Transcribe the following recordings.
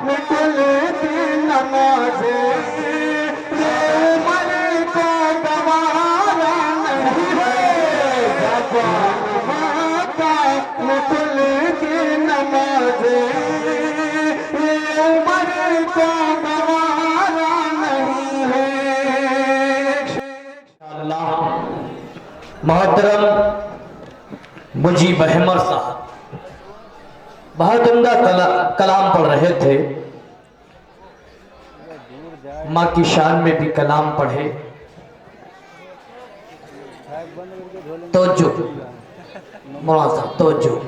نکل کی نمازیں یہ عمر کو گوارا نہیں ہے ماں کا نکل کی نمازیں یہ عمر کو گوارا نہیں ہے اللہ محترم مجیب احمد صاحب بہت عمدہ کلام پڑھ رہے تھے ماں کی شان میں بھی کلام پڑھے توجہ مولانا صاحب توجہ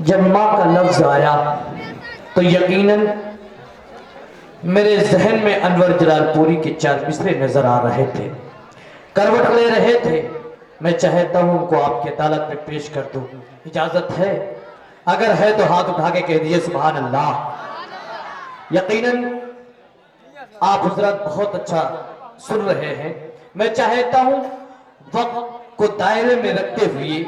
جب ماں کا لفظ آیا تو یقیناً میرے ذہن میں انور جلال پوری کے 4 مصرے نظر آ رہے تھے کروٹ لے رہے تھے میں چاہتا ہوں ان کو آپ کی عدالت میں پیش کر دوں اجازت ہے اگر ہے تو ہاتھ اٹھا کے کہہ دیجئے سبحان اللہ یقیناً آپ حضرات بہت اچھا سن رہے ہیں میں چاہتا ہوں وقت کو دائرے میں رکھتے ہوئے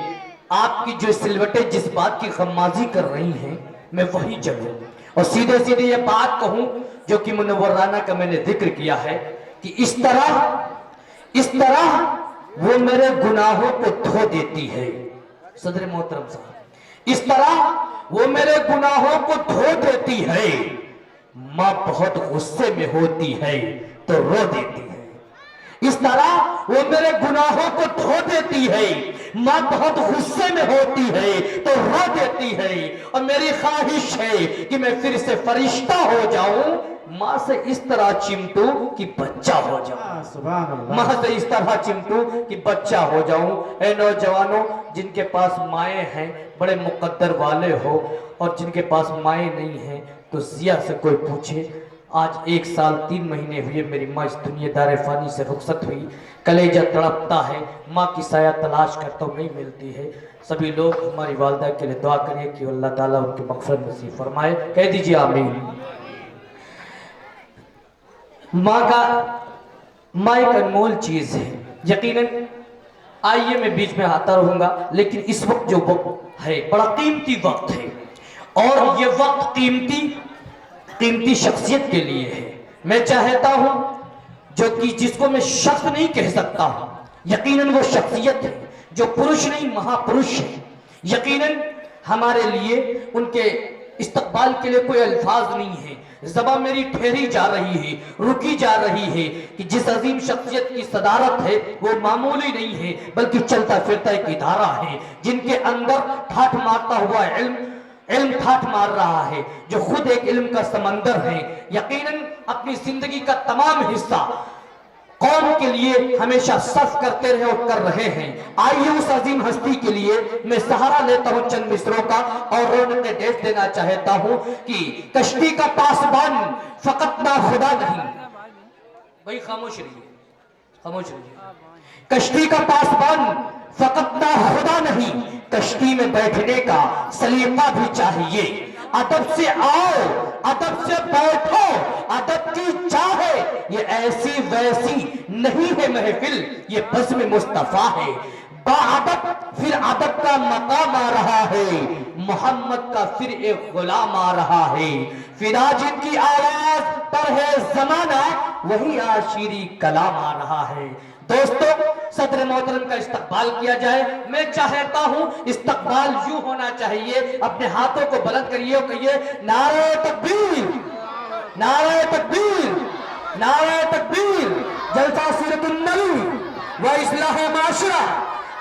آپ کی جو سلوٹیں جس بات کی غمازی کر رہی ہیں میں وہی چلوں اور سیدھے سیدھے یہ بات کہوں جو کہ منورانہ کا میں نے ذکر کیا ہے کہ اس طرح وہ میرے گناہوں کو دھو دیتی ہے صدر محترم صاحب اس طرح وہ میرے گناہوں کو دھو دیتی ہے ماں بہت غصے میں ہوتی ہے تو رو دیتی ہے اس طرح وہ میرے گناہوں کو دھو دیتی ہے ماں بہت غصے میں ہوتی ہے تو رو دیتی ہے اور میری خواہش ہے کہ میں پھر سے فرشتہ ہو جاؤں ماں سے اس طرح چمٹوں کہ بچہ ہو جاؤں ماں سے اس طرح چمٹوں کہ بچہ ہو جاؤں اے نوجوانوں جن کے پاس مائیں ہیں بڑے مقدر والے ہو اور جن کے پاس مائیں نہیں ہیں تو ضیا سے کوئی پوچھے آج 1 سال 3 مہینے ہوئے میری ماں اس دنیا دار فانی سے رخصت ہوئی کلیجہ تڑپتا ہے ماں کی سایہ تلاش کرتا ہوں نہیں ملتی ہے سبھی لوگ ہماری والدہ کے لئے دعا کریے کہ اللہ تعالیٰ ان کی مغفرت نصیب فرمائے کہہ دیجئے آمین ماں ایک انمول چیز ہے یقیناً آئیے میں بیچ میں آتا رہوں گا لیکن اس وقت جو وقت ہے بڑا قیمتی وقت ہے اور یہ وقت قیمتی شخصیت کے لیے ہے میں چاہتا ہوں جو کہ جس کو میں شخص نہیں کہہ سکتا ہوں یقیناً وہ شخصیت ہے جو پرش نہیں مہا پرش ہے یقیناً ہمارے لیے ان کے استقبال کے لیے کوئی الفاظ نہیں ہے زبان میری ٹھہری جا رہی ہے رکی جا رہی ہے کہ جس عظیم شخصیت کی صدارت ہے وہ معمولی نہیں ہے بلکہ چلتا پھرتا ایک ادارہ ہے جن کے اندر ٹھاٹھ مارتا ہوا علم ٹھاٹھ مار رہا ہے جو خود ایک علم کا سمندر ہے یقیناً اپنی زندگی کا تمام حصہ قوم کے لیے ہمیشہ صرف کرتے رہے اور کر رہے ہیں آئیے اس عظیم ہستی کے لیے میں سہارا لیتا ہوں چند مصروں کا اور رونق ڈیس دینا چاہتا ہوں کہ کشتی کا پاسبان فقط نہ خدا نہیں بھائی خاموش رہیے کشتی کا پاسبان فقط نہ خدا نہیں کشتی میں بیٹھنے کا سلیقہ بھی چاہیے ادب سے آؤ ادب سے بیٹھو ادب کی چاہے یہ ایسی ویسی نہیں ہے محفل یہ بزم مصطفیٰ ہے با ادب پھر ادب کا مقام آ رہا ہے محمد کا پھر ایک غلام آ رہا ہے فدا جن کی آواز پر ہے زمانہ وہی آشیری کلام آ رہا ہے دوستو صدر محترم کا استقبال کیا جائے میں چاہتا ہوں استقبال یوں ہونا چاہیے اپنے ہاتھوں کو بلند کریے اور کہیے نعرہ تکبیر نعرہ تکبیر نعرہ تکبیر جلسہ سیرت النبی و اصلاح معاشرہ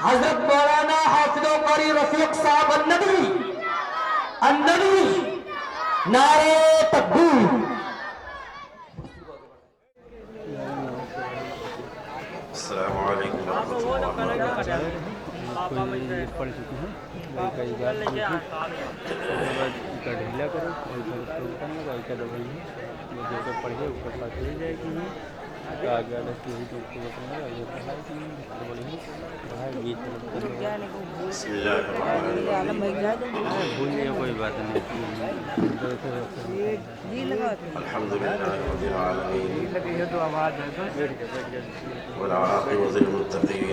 حضرت مولانا حافظ و قاری رفیق صاحب الندوی نعرہ تکبیر السلام علیکم ورحمۃ اللہ وبرکاتہ پڑھ چکے ہیں کئی بار کا ڈھیلا کرو کا دبائی ہے جو پڑھے اوپر بات ہو جائے گی آگے رکھی ہوئی تو اس کو بتانا آگے پڑھا کہ گیت بسم اللہ الرحمن الرحیم بھولنے کوئی بات نہیں الحمدللہ رب العالمین تو آواز ہے والعاقبۃ للمتقین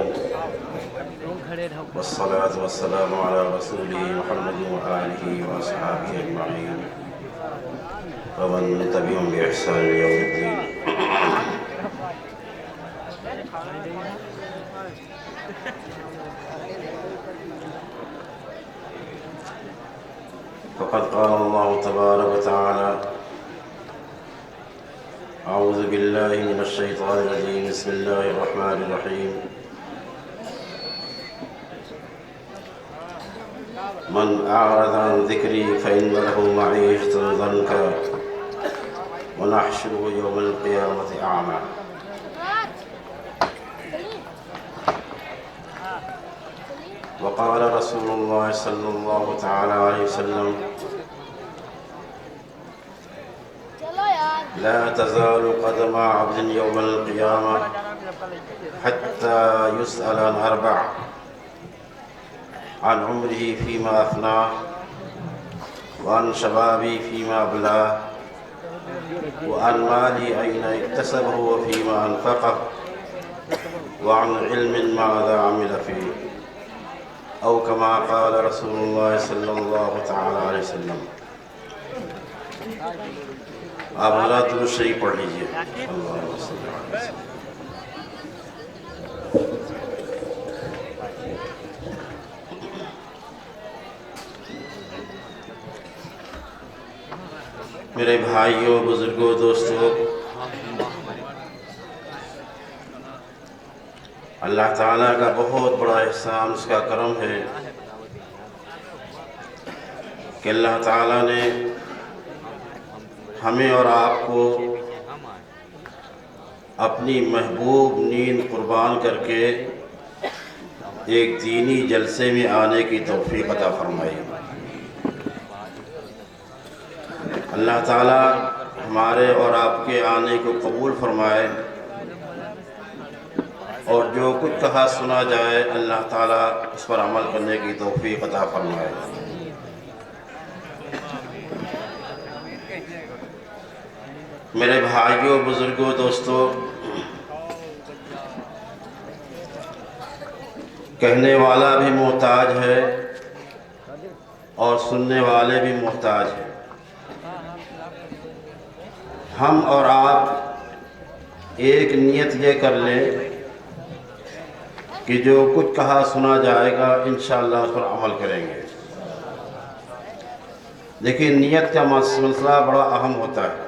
والصلاة والسلام على رسوله محمد وآله وأصحابه أجمعين ومن تبعهم بإحسان يوم الدين. فقد قال الله تبارك وتعالى: أعوذ بالله من الشيطان الرجيم، بسم الله الرحمن الرحيم. من أعرض عن ذكري فإن له معيشة ضنكا ونحشره يوم القيامة أعمى. وقال رسول الله صلى الله تعالى عليه وسلم: لا تزال قدم عبد يوم القيامة حتى يسأل عن أربع: عن عمره فيما أفناه، وعن شبابه فيما أبلاه، وعن ماله أين اكتسبه وفيما أنفقه، وعن علم ماذا عمل فيه، أو كما قال رسول الله صلی اللہ تعالی علیہ وسلم. آپ حضرات درود شریف پڑھ لیجئے. اللہم صلی اللہ علیہ وسلم. میرے بھائیوں، بزرگوں، دوستوں، اللہ تعالیٰ کا بہت بڑا احسان، اس کا کرم ہے کہ اللہ تعالیٰ نے ہمیں اور آپ کو اپنی محبوب نیند قربان کر کے ایک دینی جلسے میں آنے کی توفیق عطا فرمائی. اللہ تعالیٰ ہمارے اور آپ کے آنے کو قبول فرمائے، اور جو کچھ کہا سنا جائے اللہ تعالیٰ اس پر عمل کرنے کی توفیق عطا فرمائے. میرے بھائیوں، بزرگوں، دوستوں، کہنے والا بھی محتاج ہے اور سننے والے بھی محتاج ہیں. ہم اور آپ ایک نیت یہ کر لیں کہ جو کچھ کہا سنا جائے گا انشاءاللہ اس پر عمل کریں گے. دیکھیں، نیت کا مسئلہ بڑا اہم ہوتا ہے.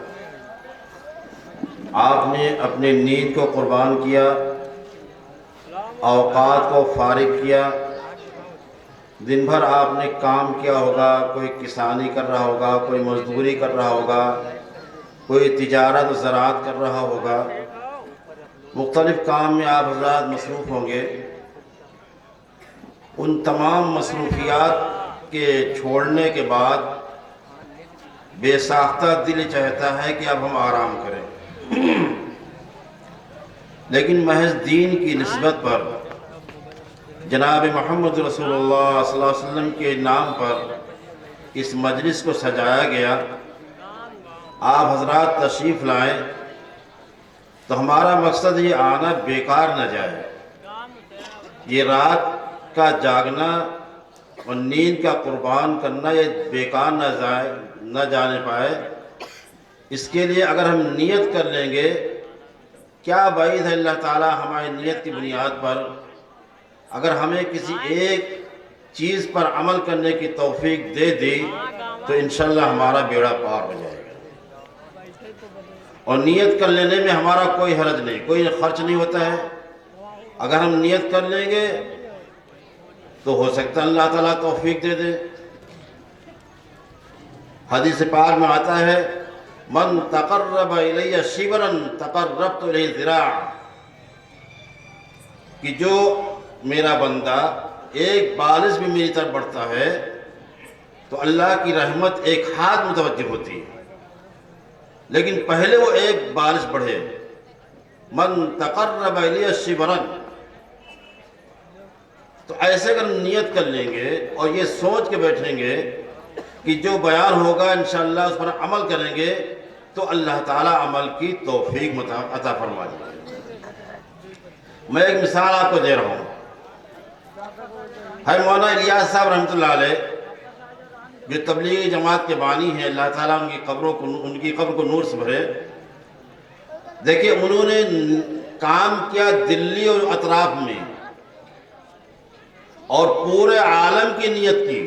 آپ نے اپنی نیند کو قربان کیا، اوقات کو فارغ کیا، دن بھر آپ نے کام کیا ہوگا، کوئی کسانی کر رہا ہوگا، کوئی مزدوری کر رہا ہوگا، کوئی تجارت و زراعت کر رہا ہوگا، مختلف کام میں آپ حضرات مصروف ہوں گے. ان تمام مصروفیات کے چھوڑنے کے بعد بے ساختہ دل چاہتا ہے کہ اب ہم آرام کریں، لیکن محض دین کی نسبت پر جناب محمد رسول اللہ صلی اللہ علیہ وسلم کے نام پر اس مجلس کو سجایا گیا. آپ حضرات تشریف لائیں تو ہمارا مقصد یہ آنا بیکار نہ جائے. یہ رات کا جاگنا اور نیند کا قربان کرنا یہ بیکار نہ جانے پائے. اس کے لیے اگر ہم نیت کر لیں گے، کیا بعید ہے اللہ تعالیٰ ہماری نیت کی بنیاد پر اگر ہمیں کسی ایک چیز پر عمل کرنے کی توفیق دے دی تو انشاءاللہ ہمارا بیڑا پار ہو جائے گا. اور نیت کر لینے میں ہمارا کوئی حرج نہیں، کوئی خرچ نہیں ہوتا ہے. اگر ہم نیت کر لیں گے تو ہو سکتا ہے اللہ تعالیٰ توفیق دے دے. حدیث پاک میں آتا ہے: من تقرب الی شبرا تقربت الیہ ذراعا، کہ جو میرا بندہ ایک بالش بھی میری طرف بڑھتا ہے تو اللہ کی رحمت ایک ہاتھ متوجہ ہوتی ہے، لیکن پہلے وہ ایک بالش بڑھے. من تقرب الی شبرا. تو ایسے اگر نیت کر لیں گے اور یہ سوچ کے بیٹھیں گے کہ جو بیان ہوگا انشاءاللہ اس پر عمل کریں گے تو اللہ تعالیٰ عمل کی توفیق عطا فرما دے گا. میں ایک مثال آپ کو دے رہا ہوں. ہے مولانا الیاس صاحب رحمۃ اللہ علیہ جو تبلیغی جماعت کے بانی ہیں، اللہ تعالیٰ ان کی قبر کو نور سے بھرے۔ دیکھیں انہوں نے کام کیا دلی اور اطراف میں، اور پورے عالم کی نیت کی۔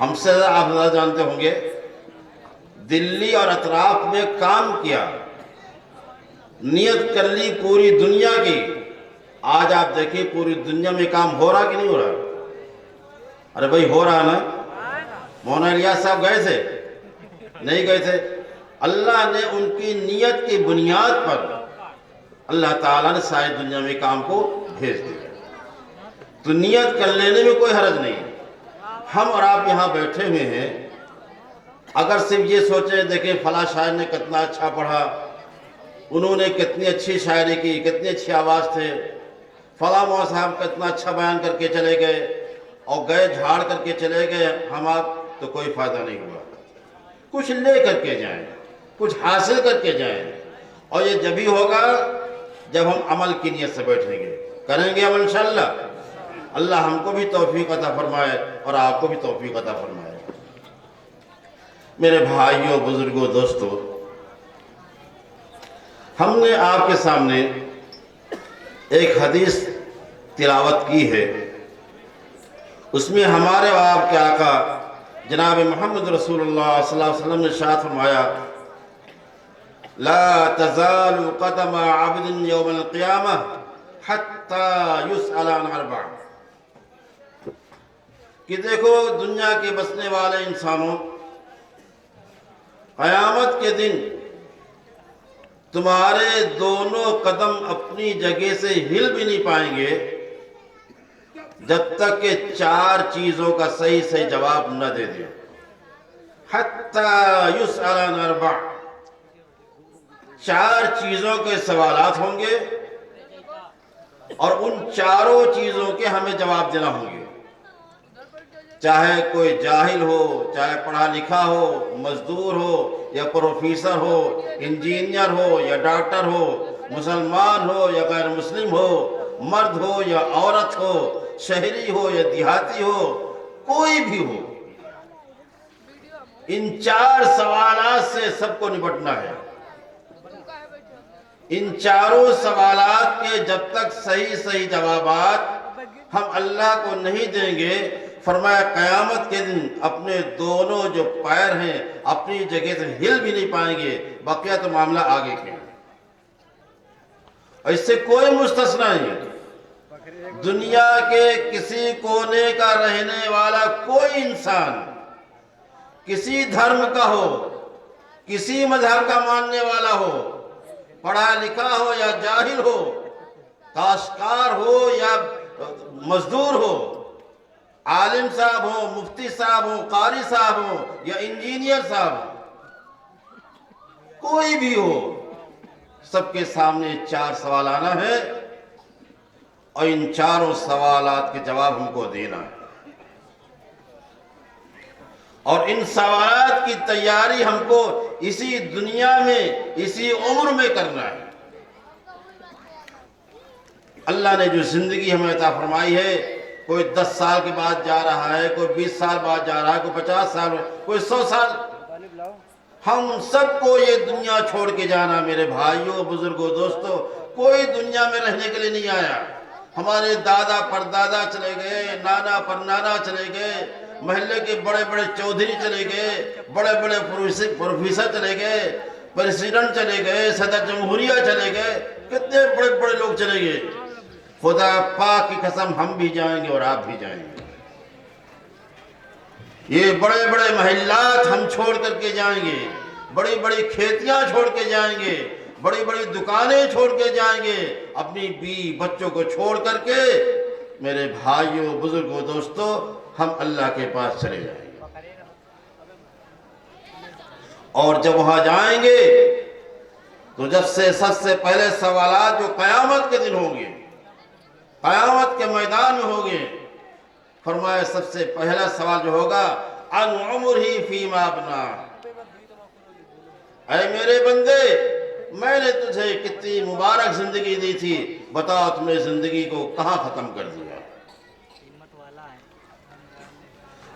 ہم سے آپ زیادہ جانتے ہوں گے، دلی اور اطراف میں کام کیا، نیت کر لی پوری دنیا کی۔ آج آپ دیکھیں پوری دنیا میں کام ہو رہا کہ نہیں ہو رہا؟ ارے بھائی ہو رہا نا؟ مولانا الیاس صاحب گئے تھے؟ نہیں گئے تھے۔ اللہ نے ان کی نیت کی بنیاد پر اللہ تعالیٰ نے ساری دنیا میں کام کو بھیج دیا۔ تو نیت کر لینے میں کوئی حرج نہیں۔ ہم اور آپ یہاں بیٹھے ہوئے ہیں، اگر صرف یہ سوچیں دیکھیں فلاں شاعر نے کتنا اچھا پڑھا، انہوں نے کتنی اچھی شاعری کی، کتنی اچھی آواز تھے، فلاں مولانا صاحب کتنا اچھا بیان کر کے چلے گئے اور گئے جھاڑ کر کے چلے گئے ہم آپ، تو کوئی فائدہ نہیں ہوا۔ کچھ لے کر کے جائیں، کچھ حاصل کر کے جائیں، اور یہ جبھی ہوگا جب ہم عمل کی نیت سے بیٹھیں گے، کریں گے عمل انشاءاللہ۔ اللہ ہم کو بھی توفیق عطا فرمائے اور آپ کو بھی توفیق عطا فرمائے۔ میرے بھائیوں، بزرگوں، دوستوں، ہم نے آپ کے سامنے ایک حدیث تلاوت کی ہے، اس میں ہمارے اور آپ کے آقا جناب محمد رسول اللہ صلی اللہ علیہ وسلم نے ارشاد فرمایا، لا تزال قدم عبد یوم القیامہ حتی یسأل عن اربع، کہ دیکھو دنیا کے بسنے والے انسانوں، قیامت کے دن تمہارے دونوں قدم اپنی جگہ سے ہل بھی نہیں پائیں گے جب تک کہ 4 چیزوں کا صحیح جواب نہ دے دیں۔ حتی یسأل عن اربع، 4 چیزوں کے سوالات ہوں گے اور ان 4 چیزوں کے ہمیں جواب دینا ہوں گے، چاہے کوئی جاہل ہو، چاہے پڑھا لکھا ہو، مزدور ہو یا پروفیسر ہو، انجینئر ہو یا ڈاکٹر ہو، مسلمان ہو یا غیر مسلم ہو، مرد ہو یا عورت ہو، شہری ہو یا دیہاتی ہو، کوئی بھی ہو، ان 4 سوالات سے سب کو نپٹنا ہے۔ ان 4 سوالات کے جب تک صحیح جوابات ہم اللہ کو نہیں دیں گے، فرمایا قیامت کے دن اپنے دونوں جو پیر ہیں اپنی جگہ سے ہل بھی نہیں پائیں گے، بقیہ تو معاملہ آگے کے۔ اور اس سے کوئی مستثنا نہیں، دنیا کے کسی کونے کا رہنے والا کوئی انسان، کسی دھرم کا ہو، کسی مذہب کا ماننے والا ہو، پڑھا لکھا ہو یا جاہل ہو، کاشتکار ہو یا مزدور ہو، عالم صاحب ہو، مفتی صاحب ہو، قاری صاحب ہو یا انجینئر صاحب ہو، کوئی بھی ہو، سب کے سامنے 4 سوال آنا ہے اور ان 4 سوالات کے جواب ہم کو دینا ہے، اور ان سوالات کی تیاری ہم کو اسی دنیا میں، اسی عمر میں کرنا ہے۔ اللہ نے جو زندگی ہمیں عطا فرمائی ہے، کوئی 10 سال کے بعد جا رہا ہے، کوئی 20 سال بعد جا رہا ہے، کوئی 50 سال، کوئی 100 سال، ہم سب کو یہ دنیا چھوڑ کے جانا۔ میرے بھائیوں، بزرگوں، دوستوں، کوئی دنیا میں رہنے کے لیے نہیں آیا۔ ہمارے دادا پردادا چلے گئے، نانا پرنانا چلے گئے، محلے کے بڑے بڑے چودھری چلے گئے، بڑے بڑے پروفیسر چلے گئے، پریسیڈنٹ چلے گئے، صدر جمہوریہ چلے گئے، کتنے بڑے بڑے لوگ چلے گئے۔ خدا پاک کی قسم ہم بھی جائیں گے اور آپ بھی جائیں گے۔ یہ بڑے بڑے محلات ہم چھوڑ کر کے جائیں گے، بڑی بڑی کھیتیاں چھوڑ کے جائیں گے، بڑی بڑی دکانیں چھوڑ کے جائیں گے، اپنی بیوی بچوں کو چھوڑ کر کے۔ میرے بھائیوں، بزرگوں، دوستوں، ہم اللہ کے پاس چلے جائیں گے، اور جب وہاں جائیں گے تو سب سے پہلے سوالات جو قیامت کے دن ہوں گے، قیامت کے میدان میں ہوں گے، فرمایا سب سے پہلا سوال جو ہوگا، عن عمرہ فیما ابنا، اے میرے بندے، میں نے تجھے کتنی مبارک زندگی دی تھی، بتاؤ تم نے زندگی کو کہاں ختم کر دیا۔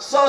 100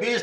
20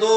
2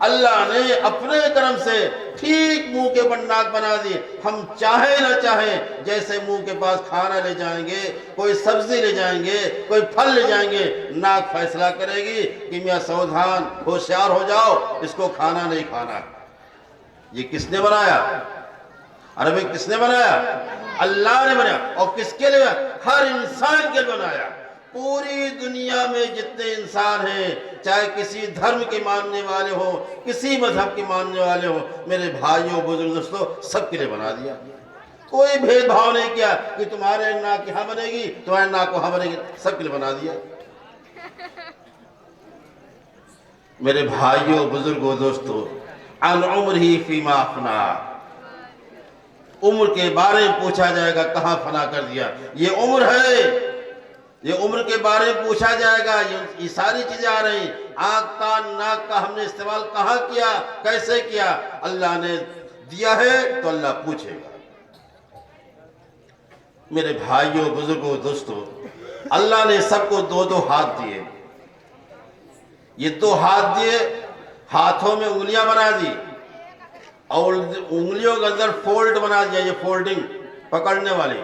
اللہ نے اپنے کرم سے ٹھیک منہ کے بل ناک بنا دی. ہم چاہیں نہ چاہیں جیسے منہ کے پاس کھانا لے جائیں گے, کوئی سبزی لے جائیں گے, کوئی پھل لے جائیں گے, ناک فیصلہ کرے گی کہ میاں ساودھان ہوشیار ہو جاؤ, اس کو کھانا نہیں کھانا. یہ کس نے بنایا؟ عربی کس نے بنایا؟ اللہ نے بنایا. اور کس کے لیے؟ ہر انسان کے لیے بنایا. پوری دنیا میں جتنے انسان ہیں, چاہے کسی دھرم کے ماننے والے ہوں, کسی مذہب کے ماننے والے ہوں, میرے بھائیوں بزرگ دوستوں, سب کے لیے بنا دیا. کوئی بھید بھاؤ نہیں کیا کہ تمہارے ناک یہاں بنے گی, تمہارے ناک وہاں بنے گی, سب کے لیے بنا دیا. میرے بھائیوں بزرگوں دوستوں, عن عمرہ فیما افنا, عمر کے بارے میں پوچھا جائے گا کہاں فنا کر دیا. یہ عمر ہے, یہ عمر کے بارے میں پوچھا جائے گا. یہ ساری چیزیں آ رہی, آنکھ کان ناک کا ہم نے استعمال کہاں کیا, کیسے کیا. اللہ نے دیا ہے تو اللہ پوچھے گا. میرے بھائیوں بزرگوں دوستوں, اللہ نے سب کو دو دو ہاتھ دیے. یہ دو ہاتھ دیے, ہاتھوں میں انگلیاں بنا دی, اور انگلیوں کے اندر فولڈ بنا دیا, یہ فولڈنگ پکڑنے والی.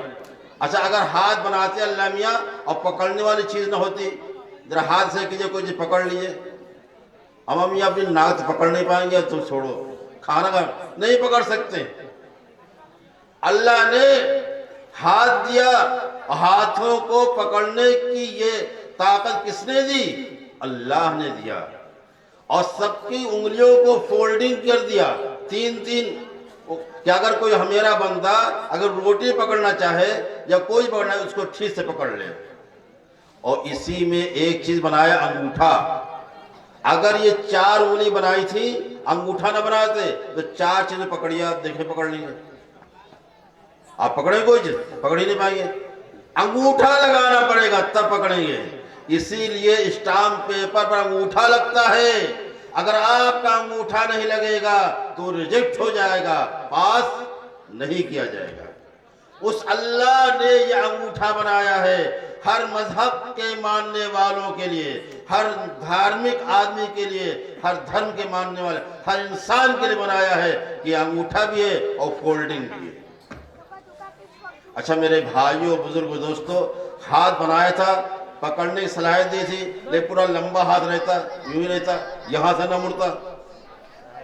اچھا, اگر ہاتھ بناتے اللہ میاں اور پکڑنے والی چیز نہ ہوتی, ذرا ہاتھ سے کیجئے, کوئی چیز پکڑ لیجئے. ہم میاں اپنی ناک سے پکڑ نہیں پائیں گے تو چھوڑو, کھانا کا نہیں پکڑ سکتے. اللہ نے ہاتھ دیا, ہاتھوں کو پکڑنے کی یہ طاقت کس نے دی؟ اللہ نے دیا. اور سب کی انگلیوں کو فولڈنگ کر دیا, تین تین, کہ اگر کوئی ہمیرا بندہ اگر روٹی پکڑنا چاہے یا کوئی پکڑنا ہے, اس کو ٹھیک سے پکڑ لے. اور اسی میں ایک چیز بنایا, انگوٹھا. اگر یہ چار انگلی بنائی تھی, انگوٹھا نہ بناتے تو چار چیزیں پکڑی, آپ دیکھیں پکڑ لیں گے. آپ پکڑیں کوئی چیز پکڑ ہی نہیں پائیں گے, انگوٹھا لگانا پڑے گا تب پکڑیں گے. اسی لیے اسٹامپ پیپر پر انگوٹھا لگتا ہے. اگر آپ کا انگوٹھا نہیں لگے گا تو ریجیکٹ ہو جائے گا, پاس نہیں کیا جائے گا. اس اللہ نے یہ انگوٹھا بنایا ہے ہر مذہب کے ماننے والوں کے لیے, ہر دھارمک آدمی کے لیے, ہر دھرم کے ماننے والے, ہر انسان کے لیے بنایا ہے کہ انگوٹھا بھی ہے اور فولڈنگ بھی ہے. اچھا میرے بھائیوں بزرگوں دوستوں, ہاتھ بنایا تھا, پکڑنے کی صلاحیت دی تھی, لیکن پورا لمبا ہاتھ رہتا, یوں ہی رہتا, یہاں سے نہ مڑتا.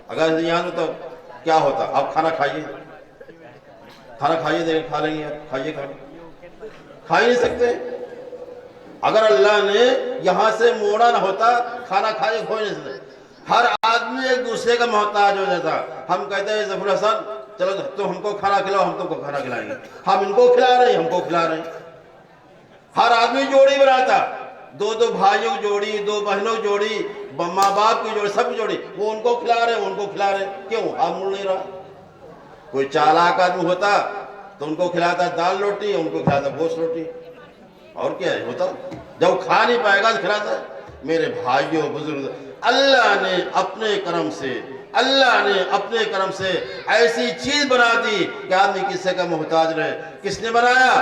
اگر یہاں ہوتا کیا ہوتا؟ آپ کھانا کھائیے, کھانا کھائیے, دیکھیں کھا لیں گے آپ, کھائیے, کھا ہی نہیں سکتے. اگر اللہ نے یہاں سے موڑا نہ ہوتا, کھانا کھائے کھو نہیں سکتے. ہر آدمی ایک دوسرے کا محتاج ہو جاتا. ہم کہتے ہیں ظفر حسن چلو تم ہم کو کھانا کھلاؤ, ہم تم کو کھانا کھلائیں گے, ہم ان کو کھلا رہے ہیں, ہم کو کھلا رہے ہیں. ہر آدمی جوڑی بناتا, دو دو بھائیوں کی جوڑی, دو بہنوں کی جوڑی, ماں باپ کی جوڑی, سب کی جوڑی, وہ ان کو کھلا رہے ہیں, ان کو کھلا رہے ہیں. کیوں؟ ہاتھ مڑ نہیں رہا. کوئی چالاک آدمی ہوتا تو ان کو کھلاتا دال روٹی, ان کو کھلاتا گوشت روٹی, اور کیا ہے ہوتا. جب کھا نہیں پائے گا تو کھلاتا ہے. میرے بھائیوں بزرگ, اللہ نے اپنے کرم سے, اللہ نے اپنے کرم سے ایسی چیز بنا دی کہ آدمی کسی کا محتاج رہے. کس نے بنایا؟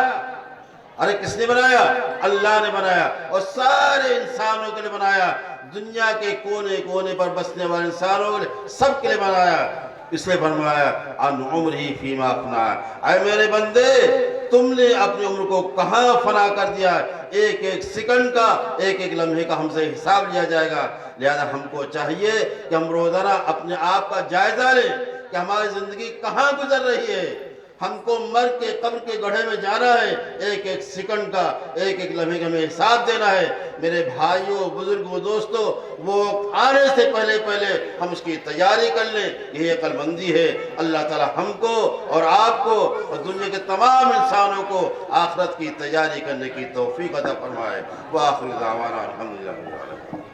ارے کس نے بنایا؟ اللہ نے بنایا. اور سارے انسانوں کے لیے بنایا, دنیا کے کونے کونے پر بسنے والے انسانوں کے لیے, سب کے لیے بنایا. اس لیے فرمایا ان عمرہ فیما افنا, اے میرے بندے تم نے اپنی عمر کو کہاں فنا کر دیا. ایک ایک سیکنڈ کا, ایک ایک لمحے کا ہم سے حساب لیا جائے گا. لہذا ہم کو چاہیے کہ ہم روزانہ اپنے آپ کا جائزہ لیں کہ ہماری زندگی کہاں گزر رہی ہے. ہم کو مر کے قبر کے گڑھے میں جانا ہے, ایک ایک سیکنڈ کا, ایک ایک لمحے کا ہمیں حساب دینا ہے. میرے بھائیوں بزرگوں دوستوں, وہ آنے سے پہلے پہلے ہم اس کی تیاری کر لیں. یہ عقل مندی ہے. اللہ تعالی ہم کو اور آپ کو اور دنیا کے تمام انسانوں کو آخرت کی تیاری کرنے کی توفیق عطا فرمائے. وآخر دعوانا الحمدللہ.